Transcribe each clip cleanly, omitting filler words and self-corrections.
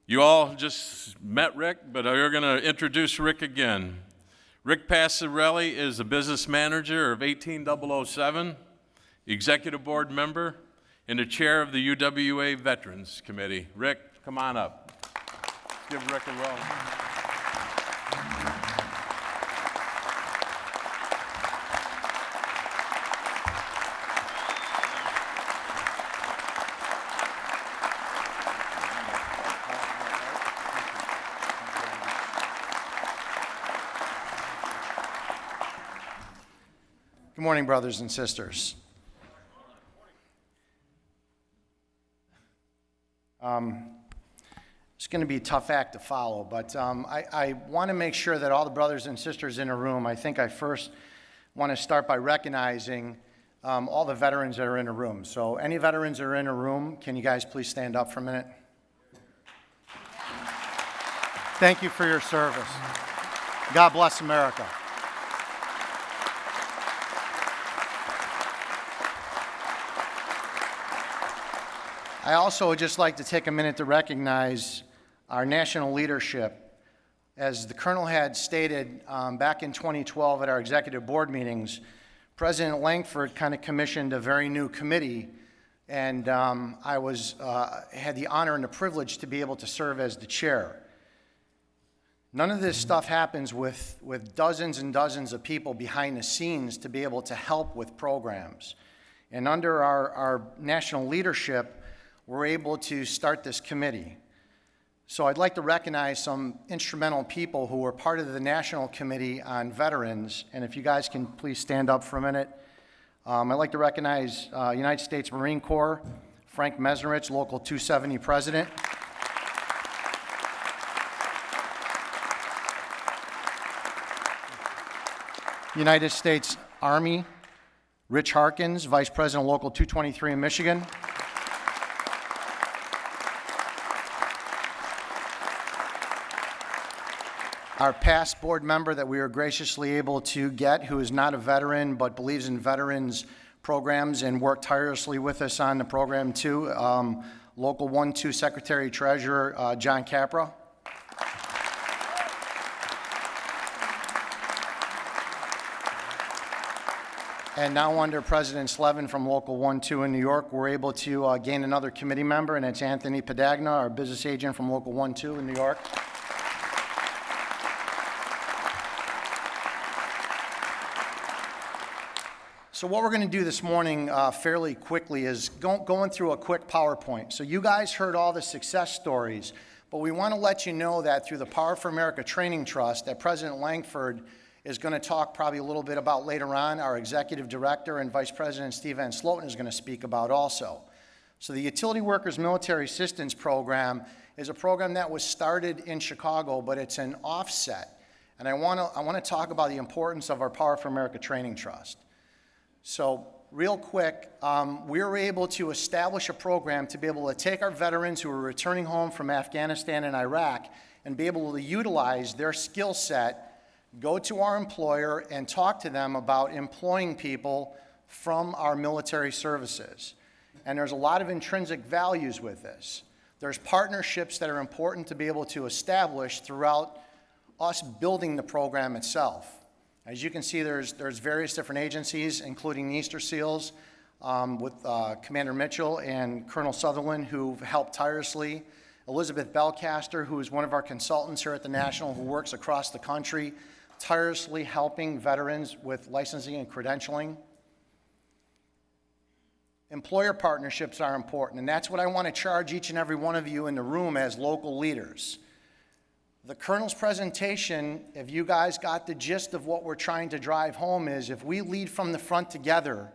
You all just met Rick, but we're going to introduce Rick again. Rick Passarelli is the business manager of 18007, executive board member, and the chair of the UWUA Veterans Committee. Rick, come on up. Give Rick a roll. Good morning, brothers and sisters. It's going to be a tough act to follow, but I want to make sure that all the brothers and sisters in the room, I think I first want to start by recognizing all the veterans that are in the room. So any veterans that are in the room, can you guys please stand up for a minute? Thank you for your service. God bless America. I also would just like to take a minute to recognize our national leadership. As the Colonel had stated back in 2012 at our executive board meetings, President Langford kind of commissioned a very new committee, and I had the honor and the privilege to be able to serve as the chair. None of this stuff happens with dozens and dozens of people behind the scenes to be able to help with programs. And under our national leadership, we're able to start this committee. So I'd like to recognize some instrumental people who were part of the National Committee on Veterans, and if you guys can please stand up for a minute. I'd like to recognize United States Marine Corps, Frank Mesnerich, Local 270 President. United States Army, Rich Harkins, Vice President, Local 223 in Michigan. Our past board member that we were graciously able to get, who is not a veteran but believes in veterans programs and worked tirelessly with us on the program too, Local 1-2 Secretary Treasurer John Capra. And now under President Slevin from Local 1-2 in New York, we're able to gain another committee member, and it's Anthony Padagna, our business agent from Local 1-2 in New York. So what we're going to do this morning fairly quickly is going through a quick PowerPoint. So you guys heard all the success stories, but we want to let you know that through the Power for America Training Trust that President Langford is going to talk probably a little bit about later on, our Executive Director and Vice President Steve Van Sloten is going to speak about also. So the Utility Workers Military Assistance Program is a program that was started in Chicago, but it's an offset. And I want to talk about the importance of our Power for America Training Trust. So real quick, we were able to establish a program to be able to take our veterans who are returning home from Afghanistan and Iraq and be able to utilize their skill set, go to our employer and talk to them about employing people from our military services. And there's a lot of intrinsic values with this. There's partnerships that are important to be able to establish throughout us building the program itself. As you can see, there's various different agencies, including the Easter SEALs, with Commander Mitchell and Colonel Sutherland, who've helped tirelessly. Elizabeth Belcaster, who is one of our consultants here at the National, who works across the country, tirelessly helping veterans with licensing and credentialing. Employer partnerships are important, and that's what I want to charge each and every one of you in the room as local leaders. The Colonel's presentation, if you guys got the gist of what we're trying to drive home, is if we lead from the front together,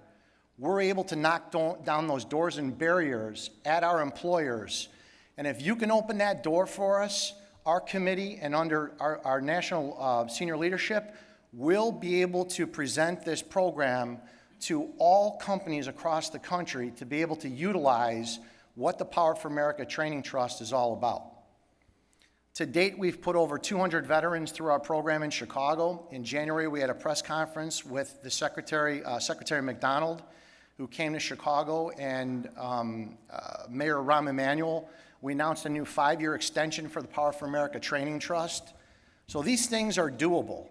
we're able to knock down those doors and barriers at our employers. And if you can open that door for us, our committee and under our national senior leadership, we'll be able to present this program to all companies across the country to be able to utilize what the Power for America Training Trust is all about. To date, we've put over 200 veterans through our program in Chicago. In January, we had a press conference with the Secretary McDonald, who came to Chicago, and Mayor Rahm Emanuel We announced a new 5-year extension for the Power for America Training Trust. So these things are doable.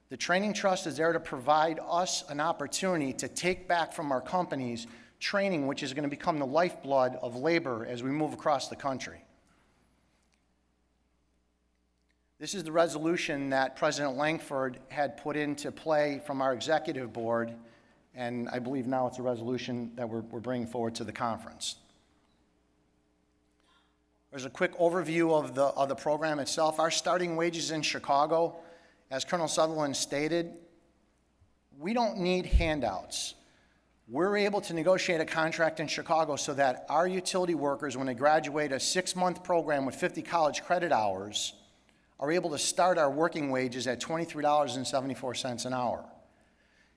The Training Trust is there to provide us an opportunity to take back from our companies training, which is going to become the lifeblood of labor as we move across the country. This is the resolution that President Langford had put into play from our executive board, and I believe now it's a resolution that we're bringing forward to the conference. There's a quick overview of the program itself. Our starting wages in Chicago, as Colonel Sutherland stated, we don't need handouts. We're able to negotiate a contract in Chicago so that our utility workers, when they graduate a 6-month program with 50 college credit hours, are able to start our working wages at $23.74 an hour.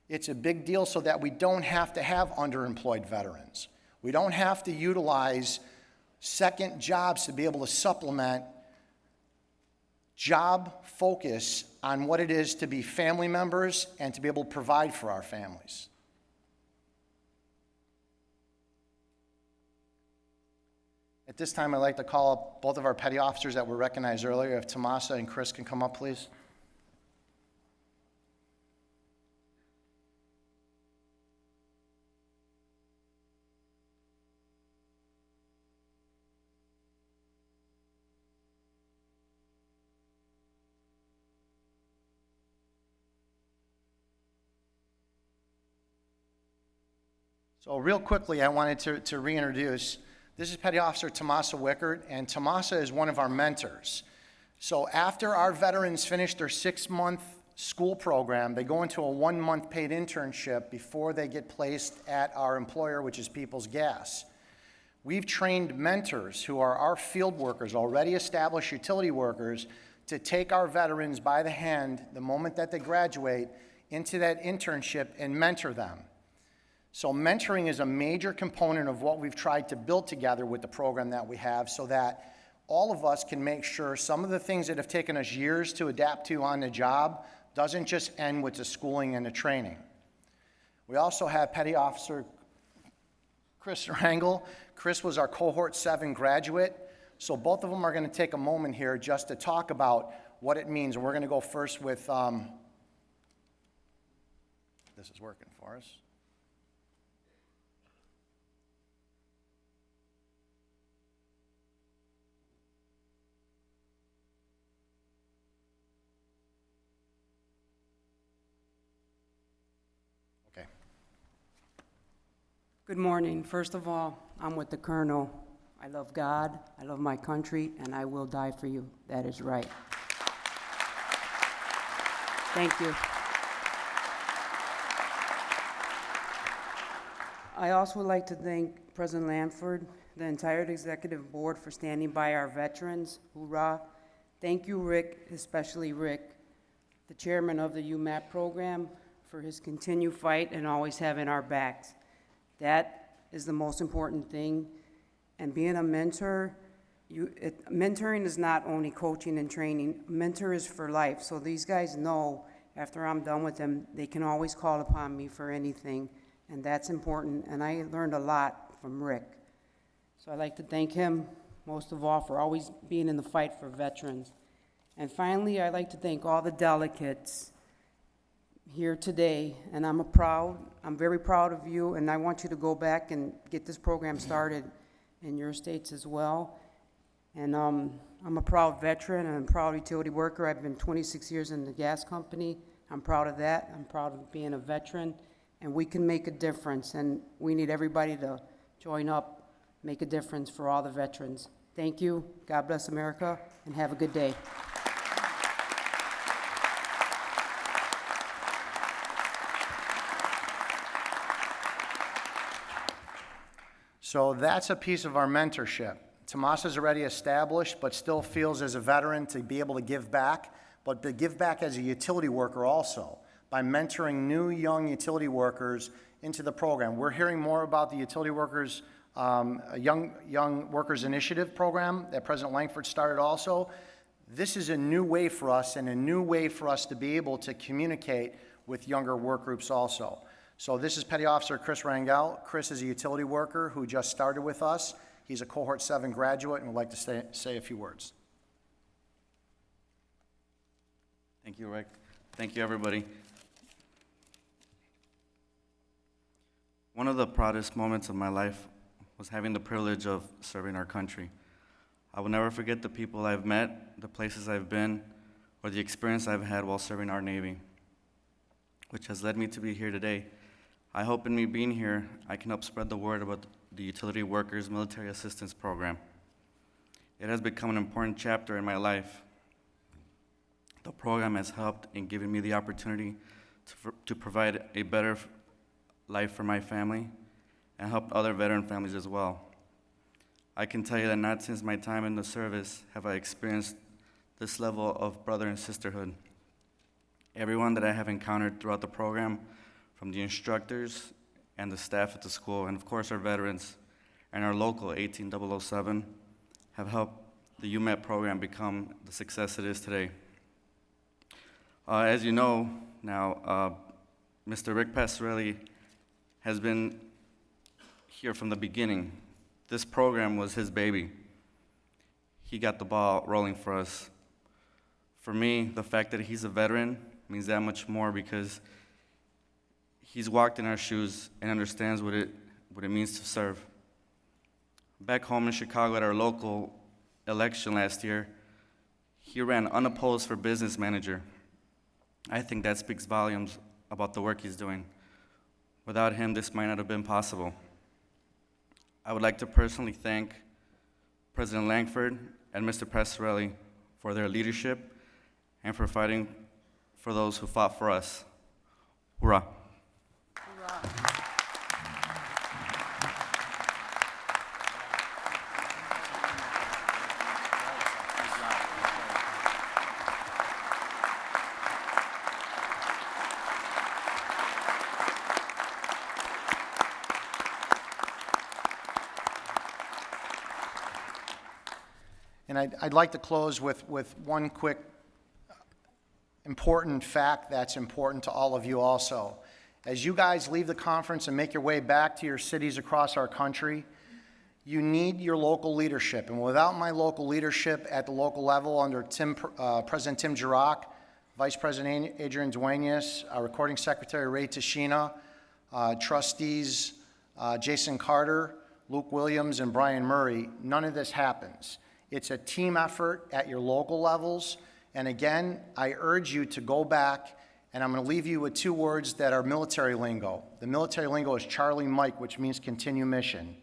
It's a big deal so that we don't have to have underemployed veterans. We don't have to utilize second jobs to be able to supplement job focus on what it is to be family members and to be able to provide for our families. At this time, I'd like to call up both of our petty officers that were recognized earlier. If Tomasa and Chris can come up, please. So real quickly, I wanted to reintroduce. This is Petty Officer Tomasa Wickert, and Tomasa is one of our mentors. So after our veterans finish their 6-month school program, they go into a 1-month paid internship before they get placed at our employer, which is People's Gas. We've trained mentors who are our field workers, already established utility workers, to take our veterans by the hand the moment that they graduate into that internship and mentor them. So mentoring is a major component of what we've tried to build together with the program that we have so that all of us can make sure some of the things that have taken us years to adapt to on the job doesn't just end with the schooling and the training. We also have Petty Officer Chris Rangel. Chris was our Cohort 7 graduate. So both of them are going to take a moment here just to talk about what it means. And we're going to go first with, this is working for us. Good morning. First of all, I'm with the Colonel. I love God, I love my country, and I will die for you. That is right. Thank you. I also would like to thank President Langford, the entire executive board for standing by our veterans. Hoorah. Thank you, Rick, especially Rick, the chairman of the UMAP program, for his continued fight and always having our backs. That is the most important thing. And being a mentor, mentoring is not only coaching and training. Mentor is for life. So these guys know after I'm done with them, they can always call upon me for anything. And that's important. And I learned a lot from Rick. So I'd like to thank him most of all for always being in the fight for veterans. And finally, I'd like to thank all the delegates here today, and I'm very proud of you, and I want you to go back and get this program started in your states as well. And I'm a proud veteran, and I'm a proud utility worker. I've been 26 years in the gas company. I'm proud of that. I'm proud of being a veteran, and we can make a difference, and we need everybody to join up, make a difference for all the veterans. Thank you. God bless America, and have a good day. So that's a piece of our mentorship. Tomasa's already established, but still feels as a veteran to be able to give back, but to give back as a utility worker also, by mentoring new young utility workers into the program. We're hearing more about the utility workers, Young Workers Initiative program that President Langford started also. This is a new way for us and a new way for us to be able to communicate with younger work groups also. So this is Petty Officer Chris Rangel. Chris is a utility worker who just started with us. He's a Cohort 7 graduate and would like to say a few words. Thank you, Rick. Thank you, everybody. One of the proudest moments of my life was having the privilege of serving our country. I will never forget the people I've met, the places I've been, or the experience I've had while serving our Navy, which has led me to be here today. I hope in me being here, I can help spread the word about the Utility Workers Military Assistance Program. It has become an important chapter in my life. The program has helped in giving me the opportunity to provide a better life for my family and help other veteran families as well. I can tell you that not since my time in the service have I experienced this level of brother and sisterhood. Everyone that I have encountered throughout the program, from the instructors and the staff at the school, and of course our veterans and our local 18007, have helped the UMAP program become the success it is today. As you know now, Mr. Rick Passarelli has been here from the beginning. This program was his baby. He got the ball rolling for us. For me, the fact that he's a veteran means that much more because he's walked in our shoes and understands what it means to serve. Back home in Chicago at our local election last year, he ran unopposed for business manager. I think that speaks volumes about the work he's doing. Without him, this might not have been possible. I would like to personally thank President Langford and Mr. Passarelli for their leadership and for fighting for those who fought for us. Hoorah. And I'd like to close with one quick important fact that's important to all of you also. As you guys leave the conference and make your way back to your cities across our country, you need your local leadership. And without my local leadership at the local level under President Tim Girock, Vice President Adrian Duenas, our Recording Secretary Ray Tashina, Trustees Jason Carter, Luke Williams, and Brian Murray, none of this happens. It's a team effort at your local levels. And again, I urge you to go back, and I'm going to leave you with two words that are military lingo. The military lingo is Charlie Mike, which means continue mission.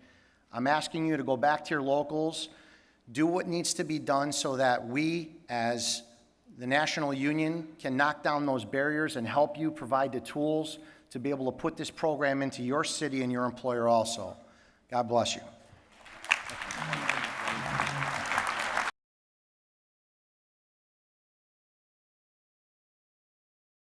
I'm asking you to go back to your locals, do what needs to be done so that we, as the National Union, can knock down those barriers and help you provide the tools to be able to put this program into your city and your employer also. God bless you.